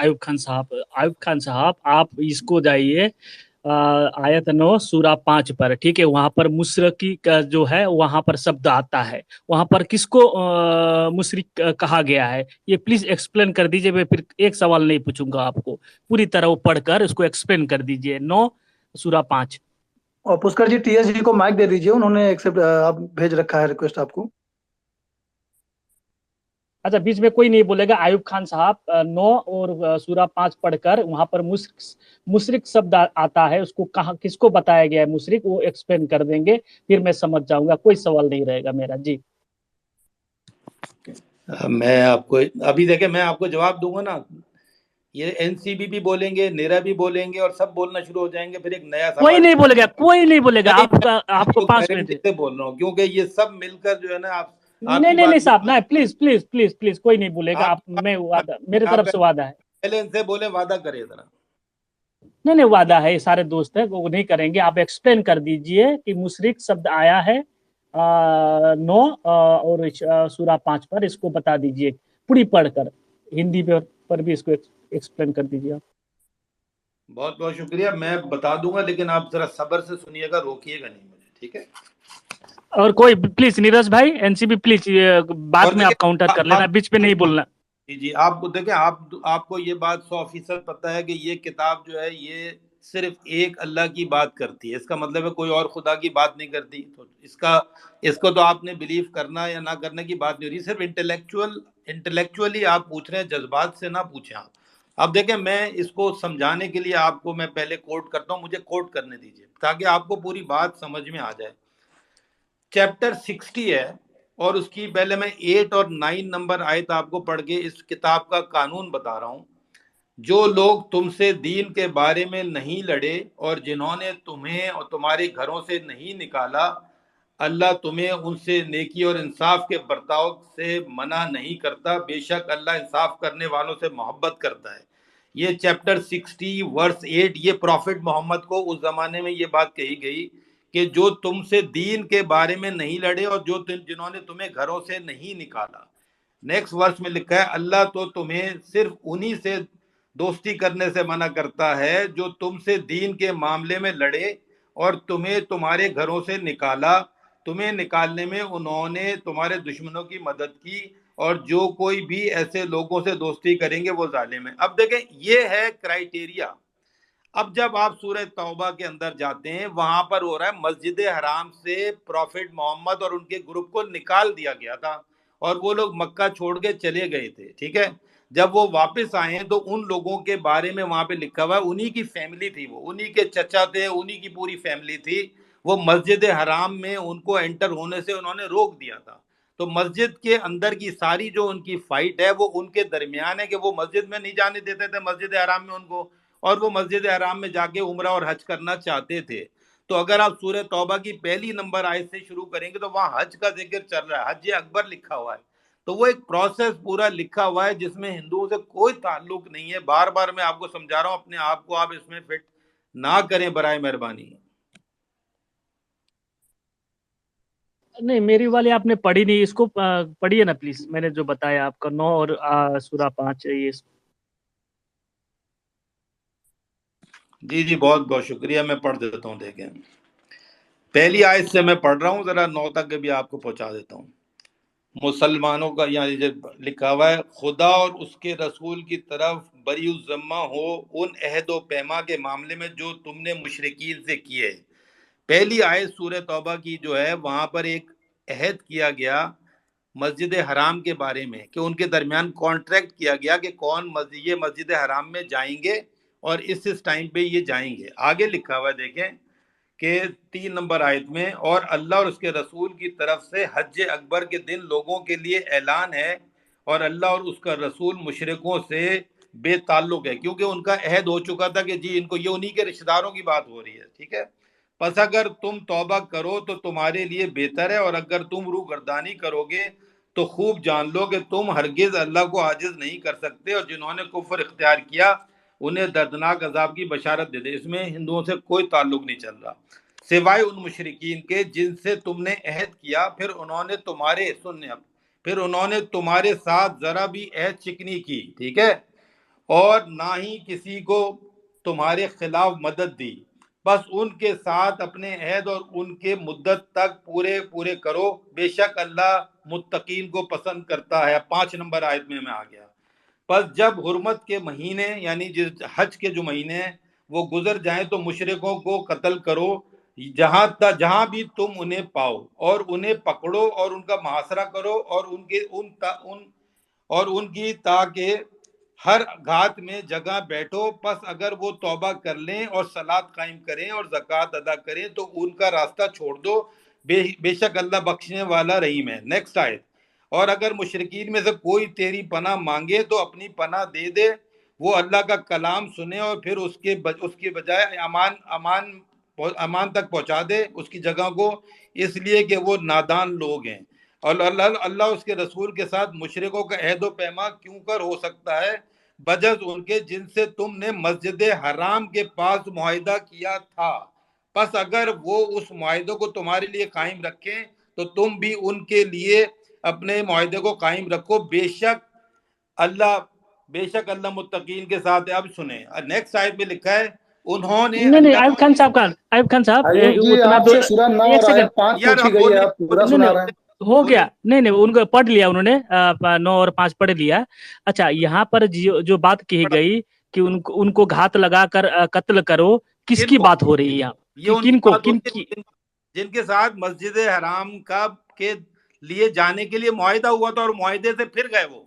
आयुब खान साहब आप इसको जाइए आयत 9 सूरा 5 पर, ठीक है। वहां पर मुशरकी का जो है वहां पर शब्द आता है, वहां पर किसको मुशरिक कहा गया है, ये प्लीज एक्सप्लेन कर दीजिए। मैं फिर एक सवाल नहीं पूछूंगा आपको, पूरी तरह वो पढ़कर उसको एक्सप्लेन कर दीजिए। 9 सूरा 5। और पुष्कर जी, टीएस जी को माइक दे दीजिए, उन्होंने एक्सेप्ट आप भेज रखा है रिक्वेस्ट आपको। अच्छा, बीच में कोई नहीं बोलेगा। आयुब खान साहब 9 और सूरा 5 पढ़कर वहां पर मुशरिक शब्द आता है, उसको कहा किसको बताया गया है मुशरिक, वो एक्सप्लेन कर देंगे, फिर मैं समझ जाऊंगा, कोई सवाल नहीं रहेगा मेरा जी। मैं आपको अभी देखे, मैं आपको जवाब दूंगा ना, ये एनसीबी भी बोलेंगे, नेरा भी बोलेंगे और सब बोलना शुरू हो जाएंगे, फिर एक नया कोई सवाल नहीं बोलेगा, कोई नहीं बोलेगा। आपको 5 मिनट से बोल रहा हूँ, क्योंकि ये सब मिलकर जो है ना, नहीं नहीं नहीं साहब, ना प्लीज प्लीज प्लीज प्लीज, कोई नहीं बोलेगा। आप मैं वादा, मेरे तरफ से वादा है। पहले इनसे बोले, वादा करे जरा। नहीं नहीं, वादा है, सारे दोस्त है, वो नहीं करेंगे। आप एक्सप्लेन कर दीजिए कि मुशरिक शब्द आया है 9 और सूरा 5 पर, इसको बता दीजिए पूरी पढ़कर, हिंदी पर भी इसको एक्सप्लेन कर दीजिए आप। बहुत बहुत शुक्रिया, मैं बता दूंगा, लेकिन आप जरा सब्र से सुनिएगा, रोकिएगा नहीं मुझे, ठीक है। और कोई प्लीज, नीरज भाई, एनसीबी प्लीज, बाद में आप काउंटर कर लेना, बीच में नहीं बोलना। जी, आप देखें, आपको ये बात 100% पता है कि ये किताब जो है ये सिर्फ एक अल्लाह की बात करती है, इसका मतलब है कोई और खुदा की बात नहीं करती। तो इसको तो आपने बिलीव करना या ना करने की बात नहीं हो रही, सिर्फ इंटेलेक्चुअली आप पूछ रहे हैं, जज्बात से ना पूछें आप। अब देखें, मैं इसको समझाने के लिए आपको मैं पहले कोट करता हूँ, मुझे कोट करने दीजिए ताकि आपको पूरी बात समझ में आ जाए। चैप्टर 60 है, और उसकी पहले मैं 8 और 9 नंबर आयत आपको पढ़ के इस किताब का कानून बता रहा हूं। जो लोग तुमसे दीन के बारे में नहीं लड़े और जिन्होंने तुम्हें और तुम्हारे घरों से नहीं निकाला, अल्लाह तुम्हें उनसे नेकी और इंसाफ के बर्ताव से मना नहीं करता, बेशक अल्लाह इंसाफ करने वालों से मोहब्बत करता है। ये चैप्टर 60 वर्स 8, ये प्रॉफिट मोहम्मद को उस जमाने में ये बात कही गई कि जो तुमसे दीन के बारे में नहीं लड़े और जिन्होंने तुम्हें घरों से नहीं निकाला। नेक्स्ट वर्स में लिखा है, अल्लाह तो तुम्हें सिर्फ उन्हीं से दोस्ती करने से मना करता है जो तुमसे दीन के मामले में लड़े और तुम्हें तुम्हारे घरों से निकाला। तुम्हें निकालने में उन्होंने तुम्हारे दुश्मनों की मदद की, और जो कोई भी ऐसे लोगों से दोस्ती करेंगे वो जालिम है। अब देखें, ये है क्राइटेरिया। अब जब आप सूरह तौबा के अंदर जाते हैं, वहां पर हो रहा है मस्जिद हराम से प्रॉफिट मोहम्मद और उनके ग्रुप को निकाल दिया गया था, और वो लोग मक्का छोड़ के चले गए थे, ठीक है। जब वो वापस आए हैं तो उन लोगों के बारे में वहां पे लिखा हुआ है, उन्हीं की फैमिली थी, वो उन्हीं के चचा थे, उन्हीं की पूरी फैमिली थी। वो मस्जिद हराम में उनको एंटर होने से उन्होंने रोक दिया था। तो मस्जिद के अंदर की सारी जो उनकी फाइट है वो उनके दरमियान है कि वो मस्जिद में नहीं जाने देते थे, मस्जिद हराम में उनको, और वो मस्जिद हराम में जाके उम्रा और हज करना चाहते थे। तो अगर आप सूरह तौबा की पहली नंबर आयत से शुरू करेंगे तो वहां हज का जिक्र चल रहा है, हज अकबर लिखा हुआ है। तो वो एक प्रोसेस पूरा लिखा हुआ है जिसमें हिंदुओं से कोई ताल्लुक नहीं है। बार बार मैं आपको समझा रहा हूं, अपने आप को आप इसमें फिट ना करें बराए मेहरबानी। नहीं, मेरी वाली आपने पढ़ी नहीं, इसको पढ़िए ना प्लीज, मैंने जो बताया आपका 9 और सूरा 5 ये। जी जी, बहुत बहुत शुक्रिया, मैं पढ़ देता हूँ। देखें, पहली आयत से मैं पढ़ रहा हूँ, जरा 9 तक भी आपको पहुंचा देता हूँ। मुसलमानों का यहाँ लिखा हुआ है, खुदा और उसके रसूल की तरफ बरी ज़म्मा हो उन अहद व पैमा के मामले में जो तुमने मुशरिकीन से किए। पहली आयत सूरह तौबा की जो है, वहां पर एक अहद किया गया मस्जिद हराम के बारे में कि उनके दरमियान कॉन्ट्रैक्ट किया गया कि कौन ये मस्जिद हराम में जाएंगे और इस टाइम पे ये जाएंगे। आगे लिखा हुआ है, देखें कि 3 नंबर आयत में, और अल्लाह और उसके रसूल की तरफ से हज अकबर के दिन लोगों के लिए ऐलान है, और अल्लाह और उसका रसूल मुशरिकों से बेताल्लुक है, क्योंकि उनका अहद हो चुका था कि जी इनको, ये उन्हीं के रिश्तेदारों की बात हो रही है, ठीक है। बस अगर तुम तौबा करो तो तुम्हारे लिए बेहतर है, और अगर तुम रूगर्दानी करोगे तो खूब जान लो कि तुम हरगिज अल्लाह को आजिज नहीं कर सकते, और जिन्होंने कुफ्र इख्तियार किया उन्हें दर्दनाक अजाब की बशारत दे दे। इसमें हिंदुओं से कोई ताल्लुक नहीं चल रहा, सिवाय उन मुशरिकीन के जिनसे तुमने अहद किया, फिर उन्होंने तुम्हारे साथ जरा भी अहद चिकनी की, ठीक है, اور نہ ہی کسی کو تمہارے خلاف مدد دی، بس ان کے ساتھ اپنے عہد اور ان کے مدت تک پورے کرو، بے شک اللہ متقین کو پسند کرتا ہے۔ 5 نمبر آیت میں آ گیا۔ پس جب حرمت کے مہینے یعنی حج کے جو مہینے ہیں وہ گزر جائیں تو مشرکوں کو قتل کرو جہاں بھی تم انہیں پاؤ، اور انہیں پکڑو اور ان کا محاصرہ کرو، اور ان کی تاکہ ہر گھات میں جگہ بیٹھو، پس اگر وہ توبہ کر لیں اور صلاۃ قائم کریں اور زکوٰۃ ادا کریں تو ان کا راستہ چھوڑ دو، بے شک اللہ بخشنے والا رحیم ہے۔ نیکسٹ آیت۔ اور اگر مشرکین میں سے کوئی تیری پناہ مانگے تو اپنی پناہ دے دے، وہ اللہ کا کلام سنے اور پھر اس کے بجائے امان تک پہنچا دے اس کی جگہ کو، اس لیے کہ وہ نادان لوگ ہیں۔ اور اللہ اس کے رسول کے ساتھ مشرکوں کا عہد و پیما کیوں کر ہو سکتا ہے بجز ان کے جن سے تم نے مسجد حرام کے پاس معاہدہ کیا تھا، پس اگر وہ اس معاہدے کو تمہارے لیے قائم رکھیں تو تم بھی ان کے لیے اپنے معاہدے کو قائم رکھو، بے شک اللہ متقین کے ساتھ ہے۔ اب سنیں نیکسٹ آیت میں لکھا ہے انہوں نے نہیں ایوب خان صاحب ایوب جی اتنا آپ سے سورہ 9 ایک اور سیکنڈ آیت 5 یار پوچھی گئی ہے، آپ پورا سنا رہے ہیں۔ ہو گیا، نہیں ان کو پڑھ لیا انہوں نے، 9 اور 5 پڑھ لیا۔ اچھا یہاں پر جو بات کہی گئی کہ ان کو گھات لگا کر قتل کرو، کس کی بات ہو رہی ہے یہاں؟ یہ ان کی بات ہوتی ہے جن کے ساتھ مسجد حرام کے لیے جانے کے لیے معاہدہ ہوا تھا اور معاہدے سے پھر گئے وہ،